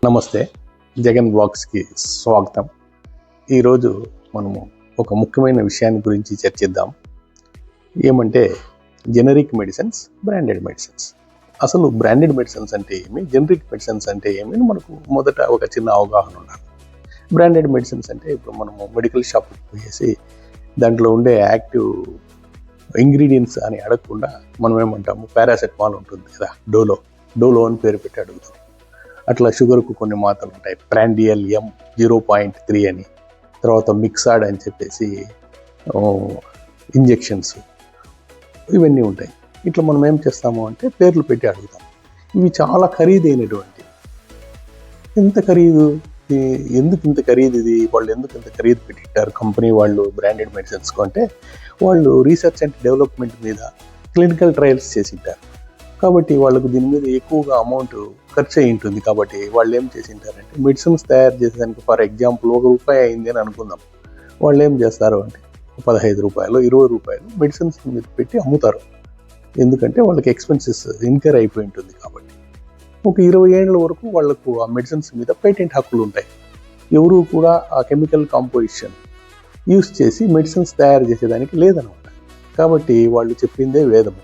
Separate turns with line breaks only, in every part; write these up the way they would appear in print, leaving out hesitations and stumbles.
నమస్తే, జగన్ బ్లాగ్స్కి స్వాగతం. ఈరోజు మనము ఒక ముఖ్యమైన విషయాన్ని గురించి చర్చిద్దాం. ఏమంటే జెనరిక్ మెడిసిన్స్, బ్రాండెడ్ మెడిసిన్స్. అసలు బ్రాండెడ్ మెడిసిన్స్ అంటే ఏమి, జెనరిక్ మెడిసిన్స్ అంటే ఏమి అని మనకు మొదట ఒక చిన్న అవగాహన ఉండాలి. బ్రాండెడ్ మెడిసిన్స్ అంటే ఇప్పుడు మనము మెడికల్ షాప్కి పోయేసి దాంట్లో ఉండే యాక్టివ్ ఇంగ్రీడియంట్స్ అని అడగకుండా మనం ఏమంటాము, పారాసెటమాల్ ఉంటుంది కదా, డోలో అని పేరు పెట్టి అడుగుతాం. అట్లా షుగర్కు కొన్ని మాత్రలు ఉంటాయి, ప్రాండియల్ ఎం 0.3 అని, తర్వాత మిక్సాడ్ అని చెప్పేసి ఇంజెక్షన్స్, ఇవన్నీ ఉంటాయి. ఇట్లా మనం ఏం చేస్తాము అంటే పేర్లు పెట్టి అడుగుతాం. ఇవి చాలా ఖరీదైనటువంటి, ఎంత ఖరీదు, ఎందుకు ఇంత ఖరీదు, ఇది వాళ్ళు ఎందుకు ఇంత ఖరీదు పెట్టింటారు కంపెనీ వాళ్ళు బ్రాండెడ్ మెడిసిన్స్ అంటే, వాళ్ళు రీసెర్చ్ అండ్ డెవలప్మెంట్ మీద క్లినికల్ ట్రయల్స్ చేసింటారు కాబట్టి వాళ్ళకు దీని మీద ఎక్కువగా అమౌంట్ ఖర్చు అయి ఉంటుంది. కాబట్టి వాళ్ళు ఏం చేసింటారంటే, మెడిసిన్స్ తయారు చేసేదానికి ఫర్ ఎగ్జాంపుల్ ₹1 అయింది అని అనుకుందాం, వాళ్ళు ఏం చేస్తారు అంటే ₹15, ₹20 మెడిసిన్స్ మీద పెట్టి అమ్ముతారు. ఎందుకంటే వాళ్ళకి ఎక్స్పెన్సెస్ ఇన్కర్ అయిపోయి ఉంటుంది. కాబట్టి ఒక 20 ఏళ్ళ వరకు వాళ్ళకు ఆ మెడిసిన్స్ మీద పేటెంట్ హక్కులు ఉంటాయి. ఎవరు కూడా ఆ కెమికల్ కాంపోజిషన్ యూస్ చేసి మెడిసిన్స్ తయారు చేసేదానికి లేదనమాట. కాబట్టి వాళ్ళు చెప్పిందే వేదము.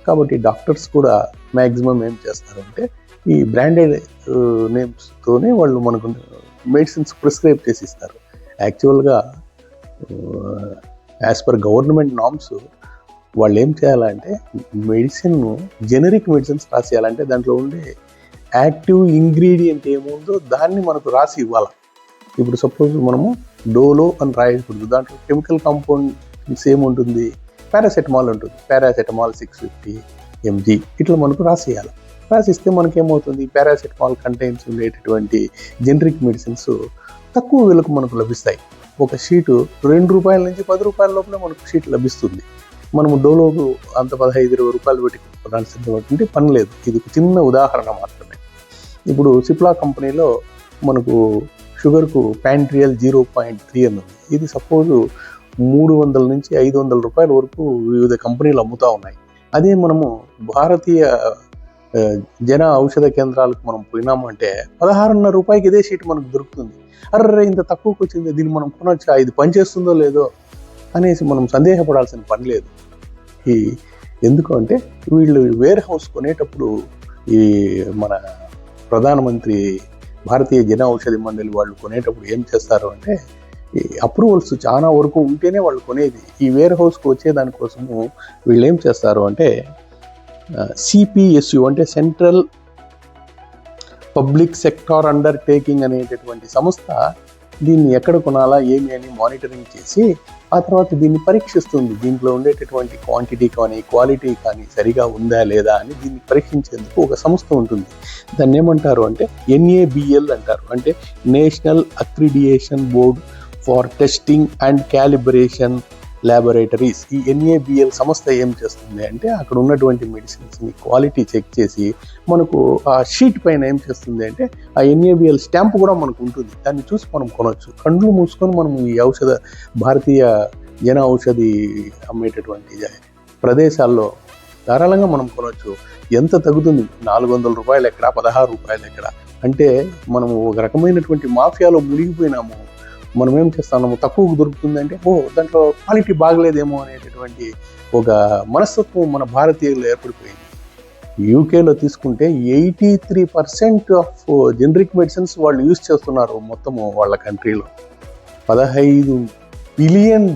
కాబట్టి డాక్టర్స్ కూడా మ్యాక్సిమం ఏం చేస్తారంటే, ఈ బ్రాండెడ్ నేమ్స్తోనే వాళ్ళు మనకు మెడిసిన్స్ ప్రిస్క్రైబ్ చేసి ఇస్తారు. యాక్చువల్గా యాజ్ పర్ గవర్నమెంట్ నామ్స్ వాళ్ళు ఏం చేయాలంటే, మెడిసిన్ జెనరిక్ మెడిసిన్స్ రాసేయాలంటే దాంట్లో ఉండే యాక్టివ్ ఇంగ్రీడియంట్ ఏముందో దాన్ని మనకు రాసి ఇవ్వాలి. ఇప్పుడు సపోజ్ మనము డోలో అని రాయకూడదు, దాంట్లో కెమికల్ కాంపౌండ్స్ ఏముంటుంది, పారాసెటమాల్ ఉంటుంది, పారాసెటమాల్ 650 mg ఇట్లా మనకు రాసేయాలి. రాసిస్తే మనకేమవుతుంది, పారాసెటమాల్ కంటైన్స్ ఉండేటటువంటి జెనరిక్ మెడిసిన్స్ తక్కువ విలకు మనకు లభిస్తాయి. ఒక షీటు ₹2 నుంచి ₹10 లోపల మనకు షీట్ లభిస్తుంది. మనము డోలోకు అంత ₹15-20 పెట్టి కొనాల్సినటువంటి పని లేదు. ఇది ఒక చిన్న ఉదాహరణ మాత్రమే. ఇప్పుడు సిప్లా కంపెనీలో మనకు షుగర్కు ప్యాంట్రియల్ 0.3 అని ఉంది. ఇది సపోజు ₹300 నుంచి ₹500 వరకు వివిధ కంపెనీలు అమ్ముతూ ఉన్నాయి. అదే మనము భారతీయ జన ఔషధ కేంద్రాలకు మనం పోయినామంటే ₹16.5 ఇదే షీట్ మనకు దొరుకుతుంది. అర్రే ఇంత తక్కువకి వచ్చింది, దీన్ని మనం కొనొచ్చా, ఇది పనిచేస్తుందో లేదో అనేసి మనం సందేహపడాల్సిన పని లేదు. ఎందుకు అంటే వీళ్ళు వేర్ హౌస్ కొనేటప్పుడు ఈ మన ప్రధానమంత్రి భారతీయ జన ఔషధి మండలి వాళ్ళు కొనేటప్పుడు ఏం చేస్తారు అంటే, ఈ అప్రూవల్స్ చాలా వరకు ఉంటేనే వాళ్ళు కొనేది. ఈ వేర్ హౌస్కి వచ్చే దానికోసము వీళ్ళు ఏం చేస్తారు అంటే, CPSU అంటే సెంట్రల్ పబ్లిక్ సెక్టార్ అండర్టేకింగ్ అనేటటువంటి సంస్థ దీన్ని ఎక్కడ కొనాలా ఏమి అని మానిటరింగ్ చేసి ఆ తర్వాత దీన్ని పరీక్షిస్తుంది. దీంట్లో ఉండేటటువంటి క్వాంటిటీ కానీ క్వాలిటీ కానీ సరిగా ఉందా లేదా అని దీన్ని పరీక్షించేందుకు ఒక సంస్థ ఉంటుంది. దాన్ని ఏమంటారు అంటే NABL అంటారు, అంటే national accreditation board for testing and calibration laboratories. ఈ NABL సంస్థ ఏం చేస్తుంది అంటే, అక్కడ ఉన్నటువంటి మెడిసిన్స్ని క్వాలిటీ చెక్ చేసి మనకు ఆ షీట్ పైన ఏం చేస్తుంది అంటే, ఆ NABL స్టాంప్ కూడా మనకు ఉంటుంది. దాన్ని చూసి మనం కొనవచ్చు. కళ్ళు మూసుకొని మనం ఈ భారతీయ జన ఔషధి అమ్మేటటువంటి ప్రదేశాల్లో ధారాళంగా మనం కొనవచ్చు. ఎంత తగ్గుతుంది, ₹400 ఎక్కడ, ₹16 ఎక్కడ అంటే మనము ఒక రకమైనటువంటి మాఫియాలో మునిగిపోయినాము. మనం ఏం చేస్తున్నాము, తక్కువకు దొరుకుతుందంటే దాంట్లో క్వాలిటీ బాగలేదేమో అనేటటువంటి ఒక మనస్తత్వం మన భారతీయులు ఏర్పడిపోయింది. యూకేలో తీసుకుంటే 83% ఆఫ్ జెనరిక్ మెడిసిన్స్ వాళ్ళు యూజ్ చేస్తున్నారు. మొత్తము వాళ్ళ కంట్రీలో $15 బిలియన్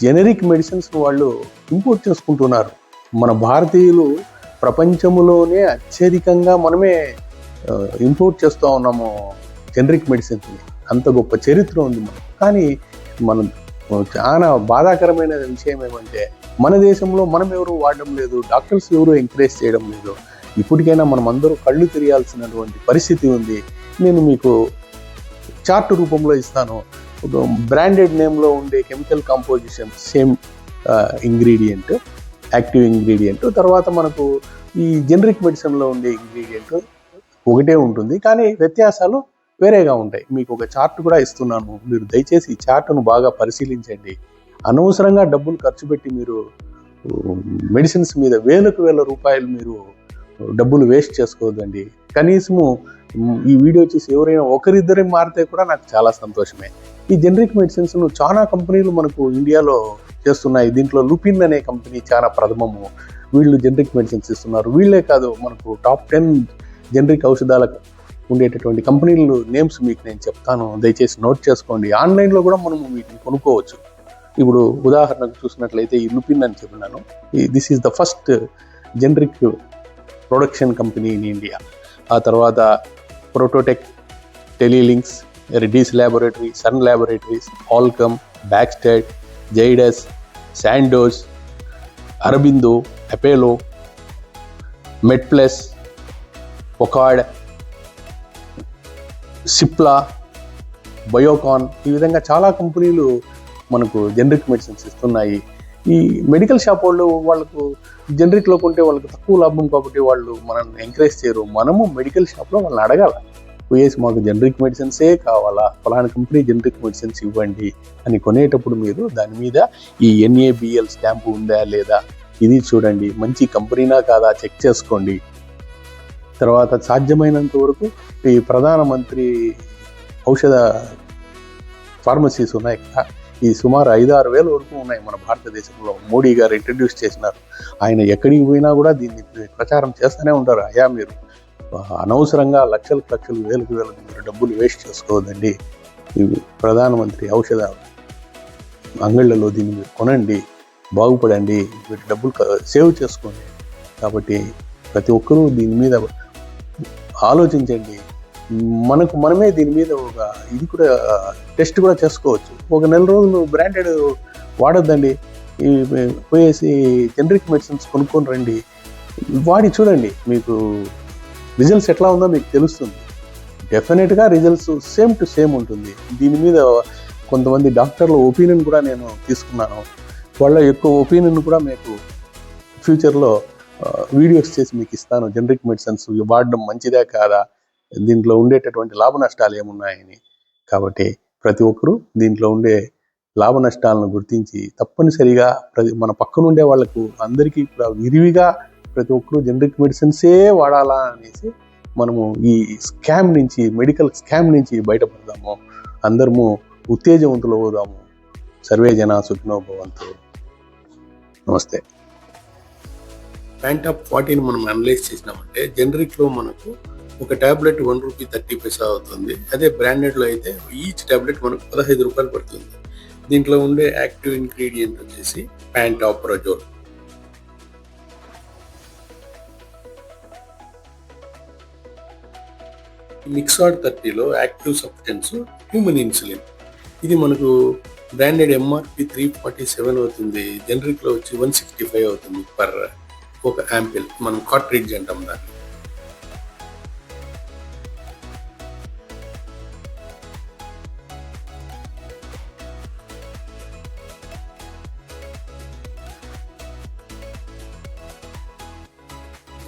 జెనరిక్ మెడిసిన్స్ వాళ్ళు ఇంపోర్ట్ చేసుకుంటున్నారు. మన భారతీయులు ప్రపంచంలోనే అత్యధికంగా మనమే ఇంపోర్ట్ చేస్తూ ఉన్నాము జెనరిక్ మెడిసిన్స్ని. అంత గొప్ప చరిత్ర ఉంది మనకు. కానీ మనం చాలా బాధాకరమైన విషయం ఏమంటే, మన దేశంలో మనం ఎవరు వాడడం లేదు, డాక్టర్స్ ఎవరు ఎంకరేజ్ చేయడం లేదు. ఇప్పటికైనా మనం అందరూ కళ్ళు తెరియాల్సినటువంటి పరిస్థితి ఉంది. నేను మీకు చార్ట్ రూపంలో ఇస్తాను. ఒక బ్రాండెడ్ నేమ్లో ఉండే chemical composition same ingredient, active ingredient, తర్వాత మనకు ఈ జెనరిక్ మెడిసిన్లో ఉండే ఇంగ్రీడియంట్ ఒకటే ఉంటుంది, కానీ వ్యత్యాసాలు వేరేగా ఉంటాయి. మీకు ఒక చార్ట్ కూడా ఇస్తున్నాను, మీరు దయచేసి ఈ చార్ట్ను బాగా పరిశీలించండి. అనవసరంగా డబ్బులు ఖర్చు పెట్టి మీరు మెడిసిన్స్ మీద ₹1000 మీరు డబ్బులు వేస్ట్ చేసుకోవద్దండి. కనీసము ఈ వీడియో చూసి ఎవరైనా ఒకరిద్దరే మారితే కూడా నాకు చాలా సంతోషమే. ఈ జనరిక్ మెడిసిన్స్ చాలా కంపెనీలు మనకు ఇండియాలో చేస్తున్నాయి. దీంట్లో లుపిన్ అనే కంపెనీ చాలా ప్రథమము. వీళ్ళు జనరిక్ మెడిసిన్స్ ఇస్తున్నారు. వీళ్ళే కాదు, మనకు టాప్ 10 జనరిక్ ఔషధాలకు ఉండేటటువంటి కంపెనీలు నేమ్స్ మీకు నేను చెప్తాను, దయచేసి నోట్ చేసుకోండి. ఆన్లైన్లో కూడా మనము వీటిని కొనుక్కోవచ్చు. ఇప్పుడు ఉదాహరణకు చూసినట్లయితే ఈ లుపిన్ అని చెప్పినాను, this is the first generic production company in India. ఆ తర్వాత ప్రోటోటెక్, టెలిలింక్స్, Reddy's laboratory, Sun laboratories, Alkem, బ్యాక్స్టెడ్, Zydus, Sandoz, Aurobindo, Apollo, MedPlus, ఒకాడ్, సిప్లా, బయోకాన్, ఈ విధంగా చాలా కంపెనీలు మనకు జనరిక్ మెడిసిన్స్ ఇస్తున్నాయి. ఈ మెడికల్ షాప్ వాళ్ళకు జనరిక్లో కొంటే వాళ్ళకి తక్కువ లాభం కాబట్టి వాళ్ళు మనల్ని ఎంకరేజ్ చేయరు. మనము మెడికల్ షాప్లో వాళ్ళని అడగాల, పోయేసి మాకు జనరిక్ మెడిసిన్సే కావాలా, ఫలానా కంపెనీ జనరిక్ మెడిసిన్స్ ఇవ్వండి అని కొనేటప్పుడు మీరు దాని మీద ఈ NABL స్టాంపు ఉందా లేదా ఇది చూడండి, మంచి కంపెనీనా కాదా చెక్ చేసుకోండి. తర్వాత సాధ్యమైనంత వరకు ఈ ప్రధానమంత్రి ఔషధ ఫార్మసీస్ ఉన్నాయి కదా, ఈ సుమారు 5-6 వేల వరకు ఉన్నాయి మన భారతదేశంలో. మోడీ గారు ఇంట్రడ్యూస్ చేసినారు. ఆయన ఎక్కడికి పోయినా కూడా దీన్ని ప్రచారం చేస్తూనే ఉంటారు. అయ్యా మీరు అనవసరంగా లక్షలకు వేలకు మీరు డబ్బులు వేస్ట్ చేసుకోవద్దండి, ఇవి ప్రధానమంత్రి ఔషధ అంగళ్ళలో దీన్ని మీరు కొనండి, బాగుపడండి, మీరు డబ్బులు సేవ్ చేసుకోండి. కాబట్టి ప్రతి ఒక్కరూ దీని మీద ఆలోచించండి. మనమే దీని మీద ఒక ఇది కూడా టెస్ట్ కూడా చేసుకోవచ్చు. ఒక నెల రోజులు బ్రాండెడ్ వాడొద్దండి, పోయేసి జనరిక్ మెడిసిన్స్ కొనుక్కొని రండి, వాడి చూడండి, మీకు రిజల్ట్స్ ఎట్లా ఉందో మీకు తెలుస్తుంది. డెఫినెట్గా రిజల్ట్స్ సేమ్ టు సేమ్ ఉంటుంది. దీని మీద కొంతమంది డాక్టర్ల ఒపీనియన్ కూడా నేను తీసుకున్నాను. వాళ్ళ యొక్క ఒపీనియన్ కూడా మీకు ఫ్యూచర్లో వీడియోస్ చేసి మీకు ఇస్తాను. జనరిక్ మెడిసిన్స్ వాడడం మంచిదే కాదా, దీంట్లో ఉండేటటువంటి లాభ నష్టాలు ఏమున్నాయని. కాబట్టి ప్రతి ఒక్కరూ దీంట్లో ఉండే లాభ నష్టాలను గుర్తించి తప్పనిసరిగా మన పక్కనుండే వాళ్ళకు అందరికీ కూడా విరివిగా ప్రతి ఒక్కరూ జనరిక్ మెడిసిన్సే వాడాలా అనేసి మనము ఈ స్కామ్ నుంచి, మెడికల్ స్కామ్ నుంచి బయటపడదాము. అందరము ఉత్తేజవంతులు అవుదాము. సర్వే జన సుఖినో భవంతు. నమస్తే. ప్యాంటాప్ 40ని మనం అనలైజ్ చేసినామంటే జనరిక్లో మనకు ఒక ట్యాబ్లెట్ 1 రూపీ 30 పైసా అవుతుంది. అదే బ్రాండెడ్లో అయితే ఈచ్ ట్యాబ్లెట్ మనకు 15 రూపాయలు పడుతుంది. దీంట్లో ఉండే యాక్టివ్ ఇంగ్రీడియంట్ వచ్చేసి ప్యాంటాప్రజోల్. మిక్సాడ్ 30లో యాక్టివ్ సబ్స్టెన్స్ హ్యూమన్ ఇన్సులిన్. ఇది మనకు బ్రాండెడ్ MRP 347 అవుతుంది, జనరిక్లో వచ్చి 165 అవుతుంది పర్ ఒక యాంపిల్. మనం కార్ట్రిడ్జ్ అంటాం దాన్ని.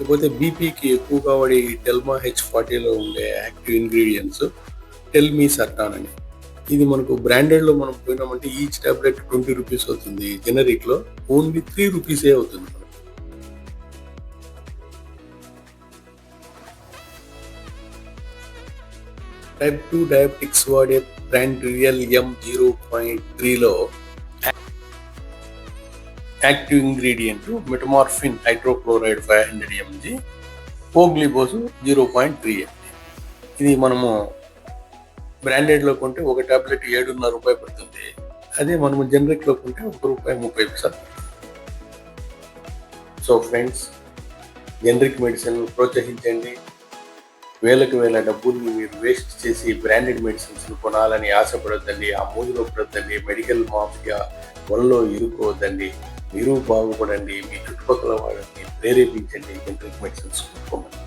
లేకపోతే బీపీకి ఎక్కువగా వాడి డెల్మా H40లో ఉండే యాక్టివ్ ఇంగ్రీడియంట్స్ టెల్మీ సర్టాన్ అని. ఇది మనకు బ్రాండెడ్లో మనం పోయినామంటే ఈచ్ టాబ్లెట్ 20 రూపీస్ అవుతుంది, జనరిక్లో ఓన్లీ 3 రూపీసే అవుతుంది. టైప్ 2 డయాబెటిక్స్ వాడే ప్రాండ్రియల్ M0.3లో active ingredient metformin hydrochloride 500 mg, voglibose 0.3 mg. ఇది మనము బ్రాండెడ్లో కొంటే ఒక టాబ్లెట్ 7.5 రూపాయలు పడుతుంది. అదే మనము జనరిక్లో కొంటే ₹1.30. సో ఫ్రెండ్స్, జనరిక్ మెడిసిన్ ప్రోత్సహించండి. వేలకు వేల డబ్బుల్ని మీరు వేస్ట్ చేసి బ్రాండెడ్ మెడిసిన్స్ కొనాలని ఆశపడొద్దండి. ఆ మూజులో పడొద్దండి. మెడికల్ మాఫియా వలలో ఇరుక్కోవద్దండి. మీరు బాగుపడండి. మీ చుట్టుపక్కల వాళ్ళని ప్రేరేపించండి జనరిక్ మెడిసిన్స్ కొనుక్కోమని.